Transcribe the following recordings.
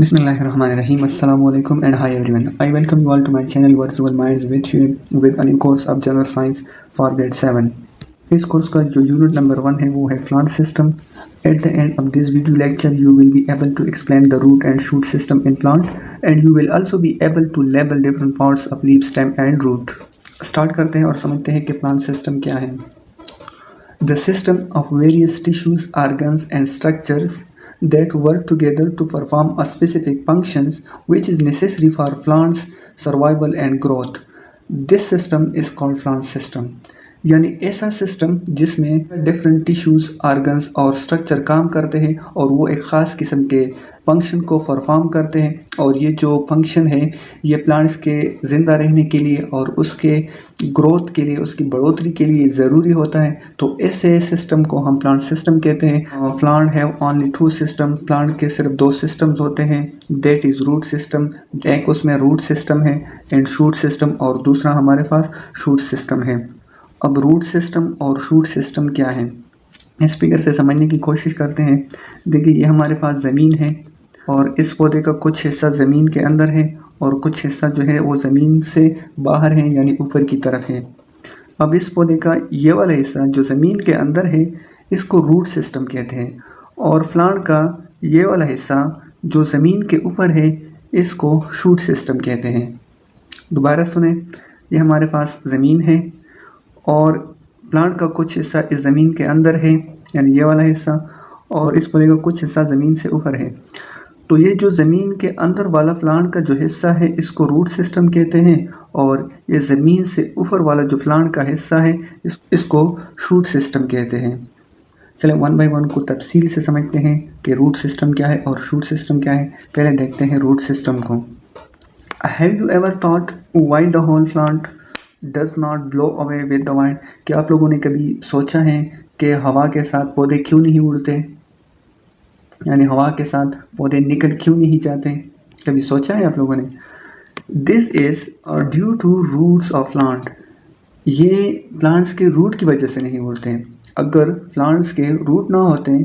Bismillahirrahmanirrahim. Assalamu alaikum and hi everyone. I welcome you all to my channel Virtual Minds with a new course of General Science for grade 7. इस course का जो unit number 1 है वो है plant system. At the end of this video lecture you will be able to explain the root and shoot system in plant and you will also be able to label different parts of leaf, stem and root. Start करते हैं और समझते हैं कि plant system क्या है. The system of various tissues, organs and structures that work together to perform a specific functions which is necessary for plants survival and growth. This system is called plant system. यानी ऐसा system जिसमें different tissues, organs और structure काम करते हैं और वो एक ख़ास किस्म के फंक्शन को परफॉर्म करते हैं और ये जो फंक्शन है ये प्लांट्स के ज़िंदा रहने के लिए और उसके ग्रोथ के लिए, उसकी बढ़ोतरी के लिए ज़रूरी होता है. तो ऐसे सिस्टम को हम प्लांट सिस्टम कहते हैं. Plant have only 2 system. Plant के सिर्फ 2 सिस्टम्स होते हैं. दैट इज़ रूट सिस्टम, एक उसमें रूट सिस्टम है एंड शूट सिस्टम, और दूसरा हमारे पास शूट सिस्टम है. अब रूट सिस्टम और शूट सिस्टम क्या है इस फिगर से समझने की कोशिश करते हैं. देखिए ये हमारे पास ज़मीन है और इस पौधे का कुछ हिस्सा ज़मीन के अंदर है और कुछ हिस्सा जो है वो ज़मीन से बाहर है यानी ऊपर की तरफ है. अब इस पौधे का ये वाला हिस्सा जो ज़मीन के अंदर है इसको रूट सिस्टम कहते हैं और प्लांट का ये वाला हिस्सा जो ज़मीन के ऊपर है इसको शूट सिस्टम कहते हैं. दोबारा सुने, ये हमारे पास ज़मीन है और प्लांट का कुछ हिस्सा इस ज़मीन के अंदर है यानी ये वाला हिस्सा, और इस पौधे का कुछ हिस्सा ज़मीन से ऊपर है. तो ये जो ज़मीन के अंदर वाला प्लांट का जो हिस्सा है इसको रूट सिस्टम कहते हैं और ये ज़मीन से ऊपर वाला जो प्लांट का हिस्सा है इसको शूट सिस्टम कहते हैं. चलें 1 बाय 1 को तफसील से समझते हैं कि रूट सिस्टम क्या है और शूट सिस्टम क्या है. पहले देखते हैं रूट सिस्टम को. Have you ever thought why the whole plant does not blow away with the wind? क्या आप लोगों ने कभी सोचा है कि हवा के साथ पौधे क्यों नहीं उड़ते, यानी हवा के साथ पौधे निकल क्यों नहीं जाते? कभी सोचा है आप लोगों ने? This is due to roots of plant. ये प्लांट्स के रूट की वजह से नहीं उड़ते. अगर प्लांट्स के रूट ना होते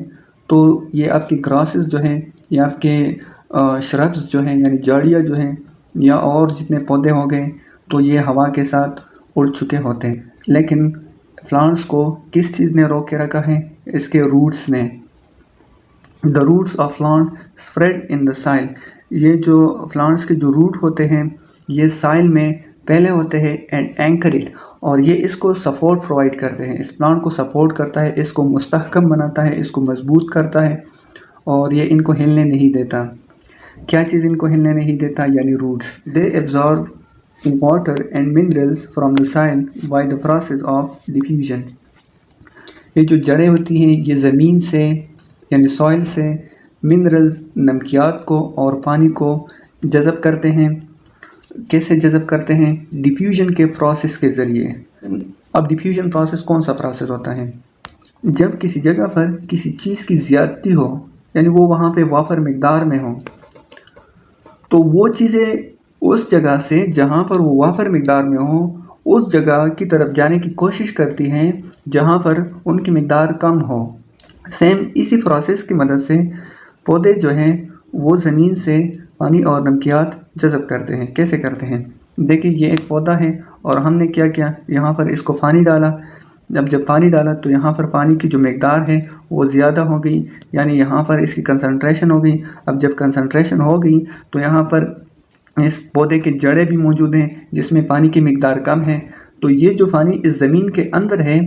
तो ये आपके ग्रासेस जो हैं या आपके श्रब्स जो हैं यानी झाड़ियाँ जो हैं या और जितने पौधे हो गए तो ये हवा के साथ उड़ चुके होते हैं. लेकिन प्लांट्स को किस चीज़ ने रोक के रखा है? इसके रूट्स ने. The roots of plant spread in the soil. ये जो प्लांट्स के जो रूट होते हैं ये साइल में पहले होते हैं एंड एंकर इट, और ये इसको सपोर्ट प्रोवाइड करते हैं. इस प्लांट को सपोर्ट करता है, इसको मुस्तहकम बनाता है, इसको मजबूत करता है और ये इनको हिलने नहीं देता. क्या चीज़ इनको हिलने नहीं देता? यानी roots. They absorb water and minerals from the soil by the process of diffusion. ये जो जड़ें होती हैं ये ज़मीन से यानी सॉइल से मिनरल्स, नमकियात को और पानी को जज़ब करते हैं. कैसे जज़ब करते हैं? डिफ्यूजन के प्रोसेस के ज़रिए. अब डिफ्यूजन प्रोसेस कौन सा प्रोसेस होता है? जब किसी जगह पर किसी चीज़ की ज़्यादती हो यानी वो वहाँ पे वाफर मिकदार में हो तो वो चीज़ें उस जगह से जहाँ पर वो वाफर मिकदार में हो उस जगह की तरफ जाने की कोशिश करती हैं जहाँ पर उनकी मिकदार कम हो. सेम इसी प्रोसेस की मदद से पौधे जो हैं वो ज़मीन से पानी और नमकियात जज़ब करते हैं. कैसे करते हैं? देखिए ये एक पौधा है और हमने क्या किया, यहाँ पर इसको पानी डाला. जब पानी डाला तो यहाँ पर पानी की जो मिकदार है वो ज़्यादा हो गई यानी यहाँ पर इसकी कंसंट्रेशन हो गई. अब जब कंसंट्रेशन हो गई तो यहाँ पर इस पौधे के जड़ें भी मौजूद हैं जिसमें पानी की मिकदार कम है. तो ये जो पानी इस ज़मीन के अंदर है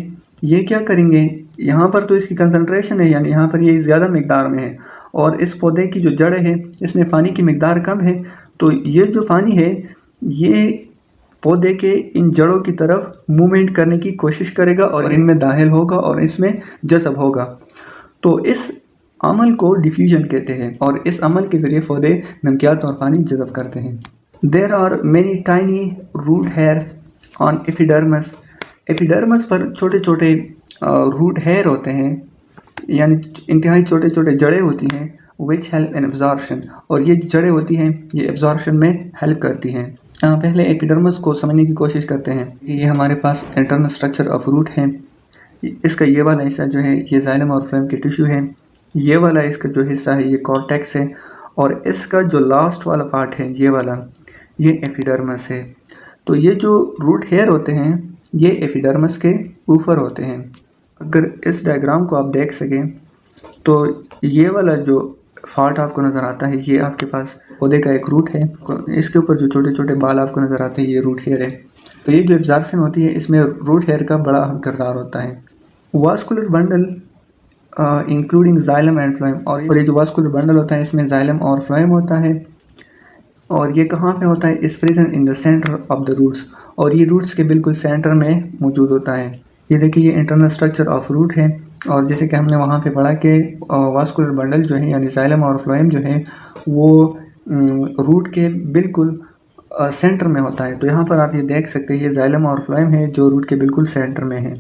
ये क्या करेंगे, यहाँ पर तो इसकी कंसंट्रेशन है यानी यहाँ पर ये ज़्यादा मिकदार में है और इस पौधे की जो जड़ें हैं इसमें पानी की मिकदार कम है. तो ये जो पानी है ये पौधे के इन जड़ों की तरफ मूवमेंट करने की कोशिश करेगा और इनमें दाखिल होगा और इसमें जज़ब होगा. तो इस अमल को डिफ्यूजन कहते हैं और इस अमल के ज़रिए पौधे नमकियात और पानी जज़ब करते हैं. There are many tiny root hair on epidermis. Epidermis पर छोटे छोटे रूट हेयर होते हैं यानी इंतहाई छोटे छोटे जड़ें होती हैं विच हेल्प इन एब्जॉर्प्शन, और ये जड़ें होती हैं ये एब्जॉर्प्शन में हेल्प करती हैं. पहले एपिडर्मस को समझने की कोशिश करते हैं. ये हमारे पास इंटरनल स्ट्रक्चर ऑफ रूट है. इसका ये वाला हिस्सा जो है ये जाइलम और फ्लोएम के टिश्यू है. ये वाला इसका जो हिस्सा है ये कॉर्टेक्स है और इसका जो लास्ट वाला पार्ट है ये वाला, ये एपिडर्मिस है। तो ये जो रूट हेयर होते हैं ये एपिडर्मिस के ऊपर होते हैं। अगर इस डायग्राम को आप देख सकें तो ये वाला जो पार्ट आपको नज़र आता है ये आपके पास पौधे का एक रूट है। इसके ऊपर जो छोटे छोटे बाल आपको नज़र आते हैं ये रूट हेयर है। तो ये जो एब्जॉर्प्शन होती है इसमें रूट हेयर का बड़ा अहम किरदार होता है। Vascular bundle including xylem and phloem, और ये जो वास्कुलर बंडल होता है इसमें जाइलम और फ्लोएम होता है। और ये कहाँ पे होता है? Is present in the centre of the roots, और ये रूट्स के बिल्कुल सेंटर में मौजूद होता है। ये देखिए ये इंटरनल स्ट्रक्चर ऑफ रूट है। और जैसे कि हमने वहाँ पे पढ़ा कि वास्कुलर बंडल जो है यानी जाइलम और फ्लोएम जो है वो रूट के बिल्कुल सेंटर में होता है। तो यहाँ पर आप ये देख सकते हैं ये जाइलम और फ्लोएम है जो रूट के बिल्कुल सेंटर में है।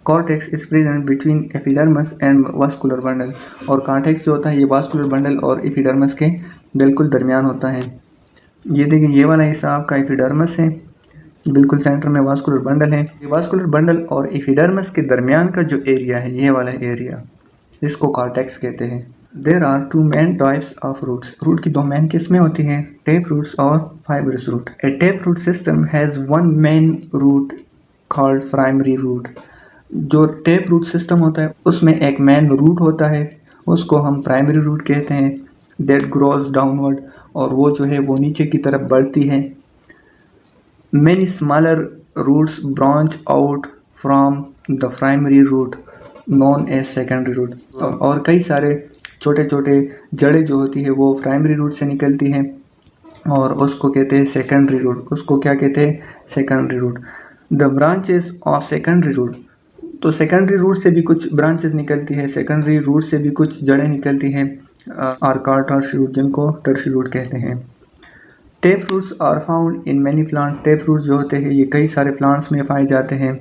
Cortex is present between epidermis and vascular bundle, और कॉर्टेक्स जो होता है ये वास्कुलर बंडल और एपिडर्मिस के बिल्कुल दरमियान होता है। ये देखिए ये वाला हिस्सा आपका एपिडर्मिस है, बिल्कुल सेंटर में वास्कुलर बंडल है। ये वास्कुलर बंडल और एपिडर्मिस के दरमियान का जो एरिया है ये वाला एरिया इसको कॉर्टेक्स कहते हैं। There are two main types of roots, root की दो मेन किस्में होती हैं, टेप रूट्स और fibrous root. A tap root system has one main root called primary root. जो टेप रूट सिस्टम होता है उसमें एक मेन रूट होता है, उसको हम प्राइमरी रूट कहते हैं। दैट ग्रोज डाउनवर्ड, और वो जो है वो नीचे की तरफ बढ़ती है। Many smaller roots branch out from the primary root known as secondary root, और कई सारे छोटे छोटे जड़ें जो होती है वो प्राइमरी रूट से निकलती हैं और उसको कहते हैं सेकेंडरी रूट। उसको क्या कहते हैं? Secondary root. The branches of secondary root, तो सेकेंडरी रूट से भी कुछ ब्रांचेस निकलती है, सेकेंडरी रूट से भी कुछ जड़ें निकलती हैं, आर कॉल्ड टर्शियरी रूट, जिनको टर्शियरी रूट कहते हैं। Tap roots are found in many plant, tap roots जो होते हैं ये कई सारे प्लांट्स में पाए जाते हैं,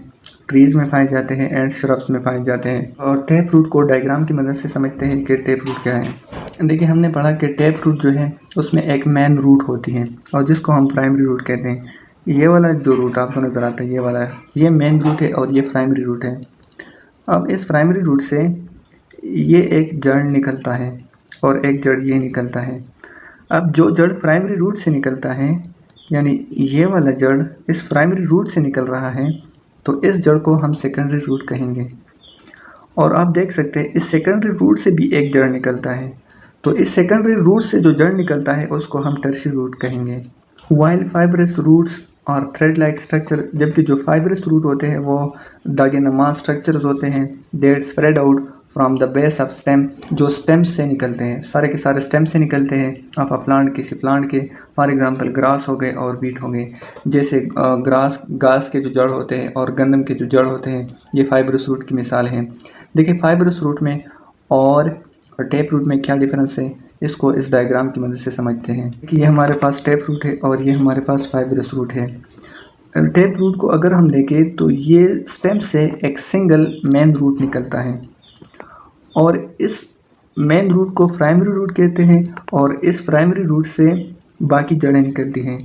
ट्रीज में पाए जाते हैं एंड श्रब्स में पाए जाते हैं। और टेप रूट को डायग्राम की मदद से समझते हैं कि टेप रूट क्या है। देखिए हमने पढ़ा कि टेप रूट जो है उसमें एक मेन रूट होती है और जिसको हम प्राइमरी रूट कहते हैं। ये वाला जो रूट आपको नज़र आता है ये वाला, ये मेन रूट है और ये प्राइमरी रूट है। अब इस प्राइमरी रूट से ये एक जड़ निकलता है और एक जड़ ये निकलता है। अब जो जड़ प्राइमरी रूट से निकलता है यानी ये वाला जड़ इस प्राइमरी रूट से निकल रहा है तो इस जड़ को हम सेकेंडरी रूट कहेंगे। और आप देख सकते हैं इस सेकेंडरी रूट से भी एक जड़ निकलता है, तो इस सेकेंडरी रूट से जो जड़ निकलता है उसको हम टर्शियरी रूट कहेंगे। वाइल फाइब्रस रूट्स और थ्रेड लाइक स्ट्रक्चर, जबकि जो फाइब्रस रूट होते हैं वो धागे नुमा स्ट्रक्चर्स होते हैं। That spread out from the base of stem, जो स्टेम से निकलते हैं, सारे के सारे स्टेम से निकलते हैं ऑफ अ प्लांट, किसी प्लांट के। फॉर एग्जांपल ग्रास हो गए और वीट हो गए। जैसे घास के जो जड़ होते हैं और गंदम के जो जड़ होते हैं ये फाइब्रस रूट की मिसाल हैं। देखिए फाइब्रस रूट में और टेप रूट में क्या डिफरेंस है इसको इस डायग्राम की मदद से समझते हैं कि ये हमारे पास टेप रूट है और ये हमारे पास फाइब्रस रूट है। टेप रूट को अगर हम देखें तो ये स्टेम से एक सिंगल मेन रूट निकलता है और इस मेन रूट को प्राइमरी रूट कहते हैं और इस प्राइमरी रूट से बाकी जड़ें निकलती हैं।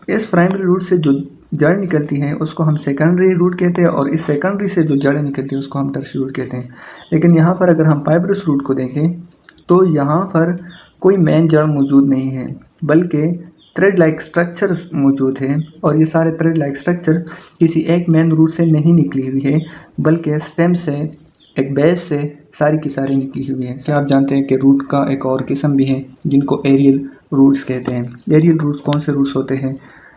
इस प्राइमरी रूट से जो जड़ निकलती हैं उसको हम सेकेंडरी रूट कहते हैं और इस सेकेंडरी से जो जड़ें निकलती हैं उसको हम टर्शियरी रूट कहते हैं। लेकिन यहाँ पर अगर हम फाइब्रस रूट को देखें तो यहाँ पर कोई मेन जड़ मौजूद नहीं है बल्कि थ्रेड लाइक स्ट्रक्चर्स मौजूद हैं और ये सारे थ्रेड लाइक स्ट्रक्चर किसी एक मेन रूट से नहीं निकली हुई है बल्कि स्टेम से, एक बेस से सारी की सारी निकली हुई है। क्या आप जानते हैं कि रूट का एक और किस्म भी है जिनको एरियल रूट्स कहते हैं। एरियल रूट्स कौन से रूट्स होते हैं?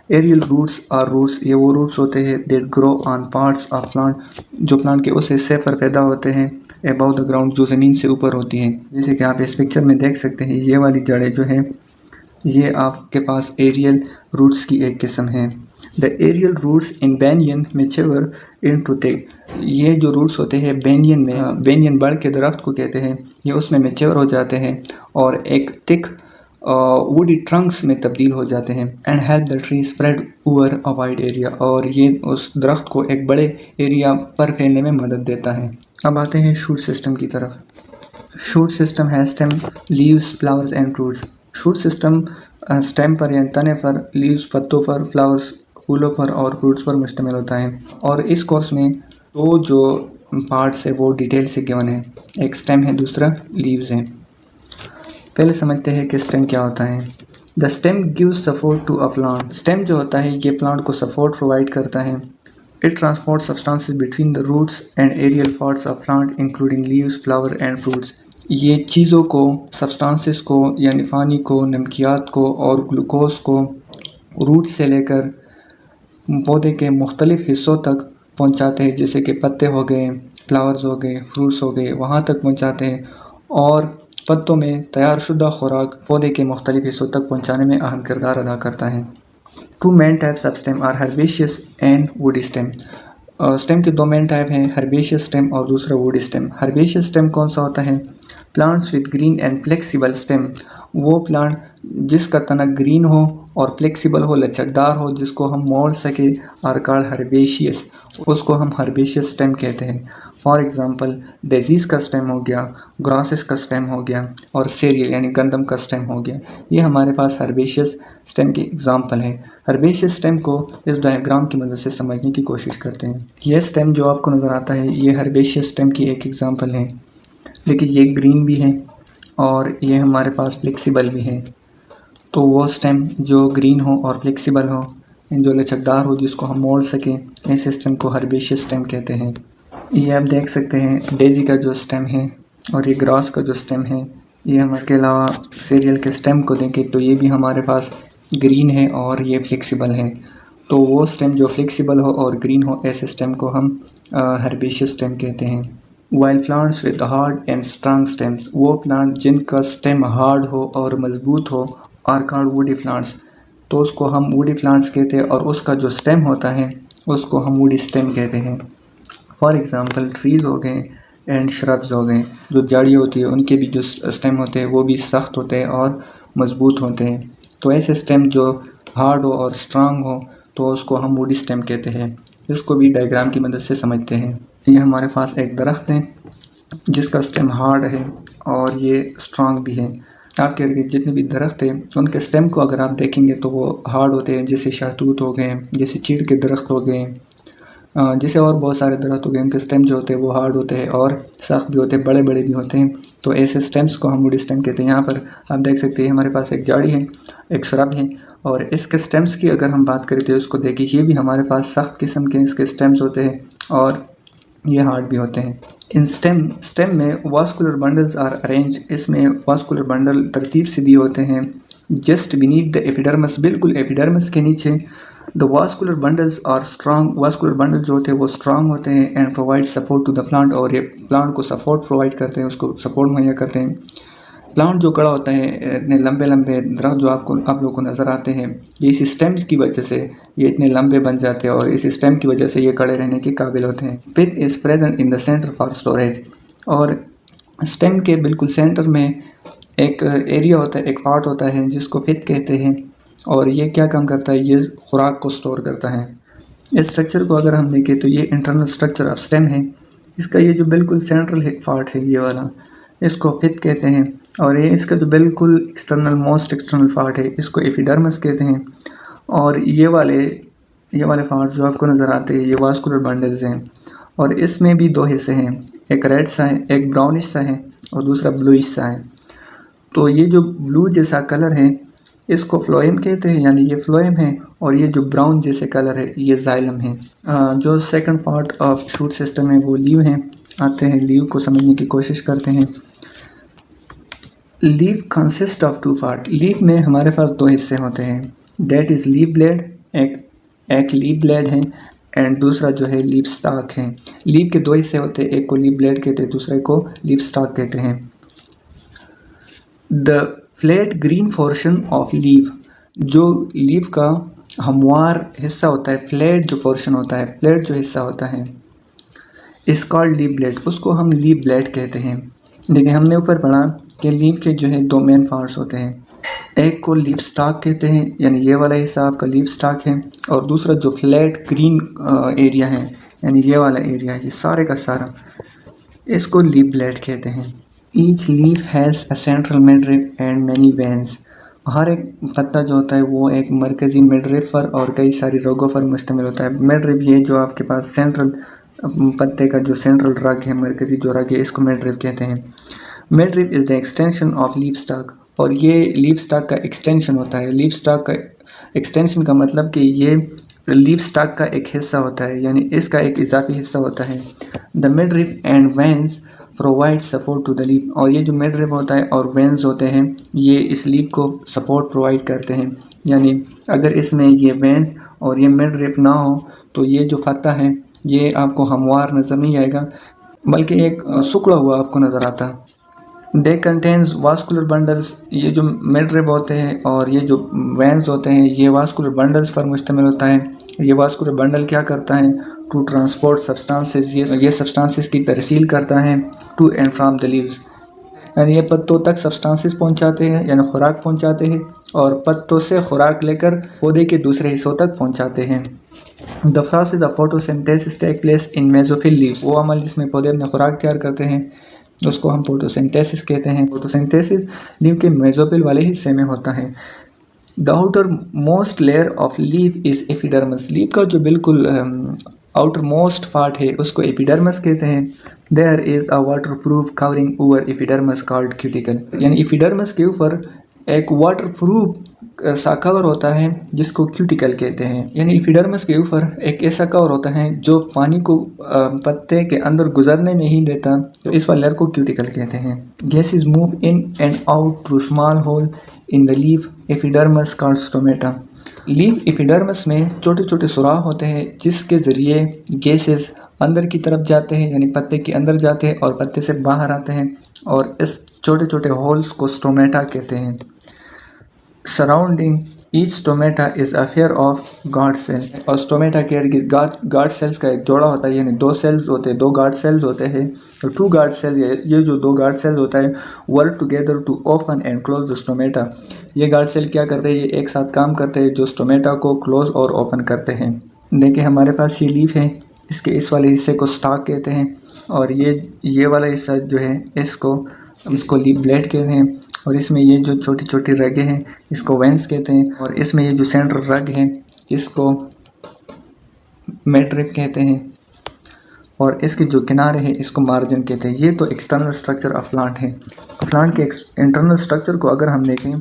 एरियल रूट्स और रूट्स ये वो रूट्स होते हैं that grow on parts of plant, जो प्लांट के उस हिस्से पर पैदा होते हैं अबव द ग्राउंड, जो ज़मीन से ऊपर होती हैं। जैसे कि आप इस पिक्चर में देख सकते हैं ये वाली जड़ें जो हैं ये आपके पास एरियल रूट्स की एक किस्म है। The aerial roots in banyan mature into thick, ये जो रूट्स होते हैं बेनियन में, बेनियन बड़ के दरख्त को कहते हैं, ये उसमें मैच्योर हो जाते हैं और एक थिक वुडी ट्रंक्स में तब्दील हो जाते हैं। And help the tree spread over a wide area, और ये उस दरख्त को एक बड़े एरिया पर फैलने में मदद देता है। अब आते हैं शूट सिस्टम की तरफ। शूट सिस्टम है stem, leaves, flowers and fruits. Shoot system stem पर या तने पर, लीव्स पत्तों पर, फ्लावर्स फूलों पर और फ्रूट्स पर मुश्तमिल होता है। और इस कोर्स में दो जो पार्ट्स है वो डिटेल से गिवन है, एक स्टेम है दूसरा लीव्स है। पहले समझते हैं कि स्टेम क्या होता है। The stem gives support to a plant. Stem जो होता है ये प्लांट को सपोर्ट प्रोवाइड करता है। It transport substances between the roots and aerial parts of plant including leaves, flower and fruits. ये चीज़ों को, सब्सटेंसेस को यानी पानी को, नमकियात को और ग्लूकोज को रूट से लेकर पौधे के मुख्तलिफ हिस्सों तक पहुंचाते हैं, जैसे कि पत्ते हो गए, फ्लावर्स हो गए, फ्रूट्स हो गए, वहाँ तक पहुंचाते हैं। और पत्तों में तैयार शुदा खुराक पौधे के मुख्तलिफ हिस्सों तक पहुंचाने में अहम किरदार अदा करता है। Two main types of stem are herbaceous and woody stem. Stem के दो मेन टाइप हैं, हर्बेशियस स्टेम और दूसरा वुडी स्टेम। हर्बेशियस स्टेम कौन सा होता है? Plants with green and flexible stem. वो प्लांट जिसका तना ग्रीन हो और फ्लेक्सिबल हो, लचकदार हो, जिसको हम मोड़ सके, आर कॉल्ड हर्बेशियस। उसको हम हर्बेशियस स्टेम कहते हैं। फॉर एग्जांपल डेजीज का स्टेम हो गया, ग्रासेस का स्टेम हो गया और सेरियल यानी गंदम का स्टेम हो गया। ये हमारे पास हर्बेशियस स्टेम की एग्जांपल है। हर्बेशियस स्टेम को इस डायग्राम की मदद से समझने की कोशिश करते हैं। ये स्टेम जो आपको नज़र आता है ये हर्बेशियस स्टेम की एक एग्जांपल है। देखिए ये ग्रीन भी है और ये हमारे पास फ्लेक्सिबल भी है। तो वो स्टेम जो ग्रीन हो और फ्लेक्सिबल हो, जो लचकदार हो, जिसको हम मोड़ सकें, ऐसे स्टेम को हर्बेशियस स्टेम कहते हैं। ये आप देख सकते हैं डेजी का जो स्टेम है और ये ग्रास का जो स्टेम है। ये हम इसके अलावा सीरियल के स्टेम को देखें तो ये भी हमारे पास ग्रीन है और ये फ्लेक्सिबल है। तो वो स्टेम जो फ्लेक्सिबल हो और ग्रीन हो, ऐसे स्टेम को हम हर्बेशियस स्टेम कहते हैं। While plants with hard and strong stems, वो प्लांट जिनका स्टेम हार्ड हो और मजबूत हो, आर कॉल्ड वुडी प्लांट्स। तो उसको हम वुडी प्लांट्स कहते हैं और उसका जो स्टेम होता है उसको हम वुडी स्टेम कहते हैं। फॉर एग्ज़ाम्पल ट्रीज़ हो गए एंड श्रब्स हो गए, जो झाड़ियाँ होती है उनके भी जो स्टेम होते हैं वो भी सख्त होते हैं और मजबूत होते हैं। तो ऐसे स्टेम जो हार्ड हो और स्ट्रांग हो तो उसको हम वुडी स्टेम कहते हैं। इसको भी डायग्राम की मदद से समझते हैं। ये हमारे पास एक दरख्त है जिसका स्टेम हार्ड है और ये स्ट्रांग भी है। आपके इर्द जितने भी दरख्त हैं उनके स्टेम को अगर आप देखेंगे तो वो हार्ड होते हैं, जैसे शहतूत हो गए, जैसे चीड़ के दरख्त हो गए, जैसे और बहुत सारे दरख्त हो गए। उनके स्टेम जो होते हैं वो हार्ड होते हैं और सख्त भी होते हैं, बड़े बड़े भी होते हैं। तो ऐसे स्टेम्स को हम वुडी स्टेम कहते हैं। यहाँ पर आप देख सकते हैं हमारे पास एक झाड़ी है, एक श्रब है और इसके स्टेम्स की अगर हम बात करें तो उसको देखिए, ये भी हमारे पास सख्त किस्म के इसके स्टेम्स होते हैं और ये हार्ड भी होते हैं। इन स्टेम में वास्कुलर बंडल्स आर अरेंज। इसमें वास्कुलर बंडल तरतीब से दिए होते हैं। जस्ट बीनीथ द एपिडर्मिस, बिल्कुल एपिडर्मिस के नीचे। The vascular bundles are strong. Vascular bundle जो होते हैं वो स्ट्रांग होते हैं and provide support to the plant, और ये प्लांट को सपोर्ट प्रोवाइड करते हैं, उसको सपोर्ट मुहैया करते हैं। प्लांट जो खड़ा होता है, इतने लंबे लंबे दरख्त जो आप लोगों को नज़र आते हैं, ये इसी स्टेम्स की वजह से ये इतने लंबे बन जाते हैं और इस स्टेम की वजह से ये खड़े रहने के काबिल होते हैं। Pith is present in the centre for storage, और स्टेम के बिल्कुल सेंटर में एक एरिया होता है, एक पार्ट होता है जिसको फिथ कहते हैं, और ये क्या काम करता है, ये खुराक को स्टोर करता है। इस स्ट्रक्चर को अगर हम देखें तो ये इंटरनल स्ट्रक्चर ऑफ स्टेम है। इसका ये जो बिल्कुल सेंट्रल पार्ट है ये वाला, इसको फिथ कहते हैं, और ये इसका जो बिल्कुल एक्सटर्नल मोस्ट एक्सटर्नल पार्ट है इसको एपिडर्मिस कहते हैं। और ये वाले पार्ट जो आपको नज़र आते हैं ये वास्कुलर बंडल्स हैं, और इसमें भी दो हिस्से हैं, एक रेड सा है, एक ब्राउनिश सा है और दूसरा ब्लूइश सा है। तो ये जो ब्लू जैसा कलर है इसको फ्लोएम कहते हैं, यानी ये फ्लोएम है, और ये जो ब्राउन जैसे कलर है ये जाइलम है। जो second part of shoot system है वो लीव है। आते हैं लीव को समझने की कोशिश करते हैं। Leave consist of two part. Leave में हमारे पास दो हिस्से होते हैं, दैट इज़ लीव ब्लेड, एक लीव ब्लेड है एंड दूसरा जो है लीव स्टॉक है। लीव के दो हिस्से होते हैं, एक को लीव ब्लेड कहते हैं, दूसरे को लीव स्टॉक कहते हैं। The flat green portion of leave, जो लीव का हमवार हिस्सा होता है, फ्लैट जो पोर्शन होता है, फ्लैट जो हिस्सा होता है, इस कॉल्ड लीव ब्लेड, उसको हम लीव ब्लेड कहते हैं। देखिए हमने ऊपर पढ़ा कि लीव के जो है दो मेन पार्ट्स होते हैं, एक को लीव स्टॉक कहते हैं, यानी ये वाला हिस्सा आपका लीव स्टॉक है, और दूसरा जो फ्लैट ग्रीन एरिया है, यानी ये वाला एरिया है, ये सारे का सारा, इसको लीव ब्लेड कहते हैं। Each leaf has a central midrib and many veins. हर एक पत्ता जो होता है वो एक मरकज़ी मिडरिप पर और कई सारी रगों पर मुश्तमिल होता है। मिडरिप ये जो आपके पास सेंट्रल पत्ते का जो सेंट्रल रग है, मरकज़ी जो रग है, इसको मिडरिप कहते हैं। Midrib is the extension of leaf stock, और ये लीफ स्टॉक का एक्सटेंशन होता है। लीफ स्टॉक का एक्सटेंशन का मतलब कि ये लीफ स्टॉक का एक हिस्सा होता है, यानी इसका एक इजाफी हिस्सा होता है। The mid rib and veins provide support to the leaf, और ये जो मिड रिब होता है और वेंस होते हैं ये इस लीफ को सपोर्ट प्रोवाइड करते हैं। यानी अगर इसमें ये वेंस और ये मिड रिब ना हो तो ये जो फत्ता है ये आपको हमवार नज़र नहीं आएगा, बल्कि एक सुखड़ा हुआ आपको नज़र आता। दे कंटेन्स वास्कुलर बंडल्स, ये जो मिड रिब होते हैं और ये जो वेंस होते हैं ये वास्कुलर बंडल्स पर मुश्तमिल होता है। ये वास्कुलर बंडल क्या करता है? टू ट्रांसपोर्ट सब्सटेंसेस, ये सब्सटेंसेस की तरसील करता है to and from the leaves, यानी ये पत्तों तक सब्सटेंसेस पहुंचाते हैं, यानी खुराक पहुंचाते हैं, और पत्तों से खुराक लेकर पौधे के दूसरे हिस्सों तक पहुंचाते हैं। The process of photosynthesis take place in mesophyll leaves, वो अमल जिसमें पौधे अपने खुराक तैयार करते हैं उसको हम फोटोसिंथेसिस कहते हैं। फोटोसिंथेसिस लीव के मेसोफिल वाले हिस्से में होता है। The outer most layer of leave is epidermis, leave का जो बिल्कुल आउटर मोस्ट पार्ट है उसको एपिडर्मिस कहते हैं। There is a water proof covering over epidermis called cuticle, यानी एपिडर्मिस के ऊपर एक वाटर प्रूफ सा कवर होता है जिसको क्यूटिकल कहते हैं। यानी एपिडर्मिस के ऊपर एक ऐसा कवर होता है जो पानी को पत्ते के अंदर गुजरने नहीं देता, तो इस वाले लेयर को क्यूटिकल कहते हैं। Gases move in and out through small hole in the leaf epidermis called stomata, leaf epidermis में छोटे छोटे सुराख होते हैं जिसके ज़रिए गैसेस अंदर की तरफ जाते हैं, यानी पत्ते के अंदर जाते हैं और पत्ते से बाहर आते हैं, और इस छोटे छोटे होल्स को स्टोमेटा कहते हैं। Surrounding each stomata is a pair of guard cell, और स्टोमेटा के इर्द गार्ड सेल्स का एक जोड़ा होता है, यानी दो सेल्स होते हैं, दो गार्ड सेल्स होते हैं। तो टू गार्ड सेल, ये जो दो गार्ड सेल्स होता है work together to open and close the stomata, ये गार्ड सेल क्या करते हैं? ये एक साथ काम करते हैं जो स्टोमेटा को क्लोज और ओपन करते हैं। देखिए हमारे पास ये लीफ है, इसके इस वाले हिस्से को स्टॉक कहते हैं, और ये वाला हिस्सा जो है इसको लीफ ब्लेड कहते हैं, और इसमें ये जो छोटी छोटी रगें हैं इसको वेंस कहते हैं, और इसमें ये जो सेंट्रल रग है इसको मिड रिब कहते हैं, और इसके जो किनारे हैं इसको मार्जिन कहते हैं। ये तो एक्सटर्नल स्ट्रक्चर ऑफ प्लांट है। प्लांट के इंटरनल स्ट्रक्चर को अगर हम देखें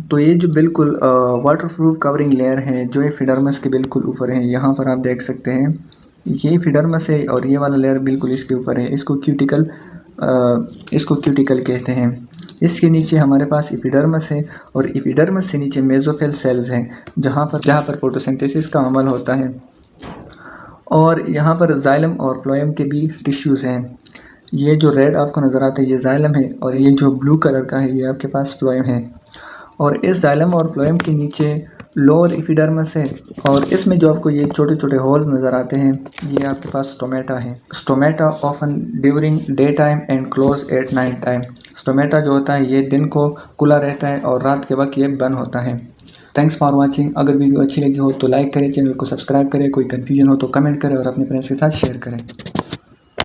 तो ये जो बिल्कुल वाटर प्रूफ कवरिंग लेयर है जो एपिडर्मिस के बिल्कुल ऊपर है, यहाँ पर आप देख सकते हैं ये एपिडर्मिस है और ये वाला लेयर बिल्कुल इसके ऊपर है, इसको क्यूटिकल कहते हैं। इसके नीचे हमारे पास एपिडर्मिस है, और एपिडर्मिस से नीचे मेसोफिल सेल्स हैं जहाँ पर फोटोसिंथेसिस का अमल होता है, और यहाँ पर जाइलम और फ्लोएम के भी टिश्यूज़ हैं। ये जो रेड आपको नज़र आता है ये जाइलम है, और ये जो ब्लू कलर का है ये आपके पास फ्लोएम है, और इस जाइलम और फ्लोएम के नीचे लोअर एपिडर्मिस है, और इसमें जो आपको ये छोटे छोटे होल्स नज़र आते हैं ये आपके पास स्टोमेटा है। Stomata often during day time and close at night time, stomata जो होता है ये दिन को खुला रहता है और रात के वक्त ये बंद होता है। Thanks for watching. अगर वीडियो अच्छी लगी हो तो लाइक करें, चैनल को सब्सक्राइब करें, कोई कन्फ्यूजन हो तो कमेंट करें और अपने फ्रेंड्स के साथ शेयर करें।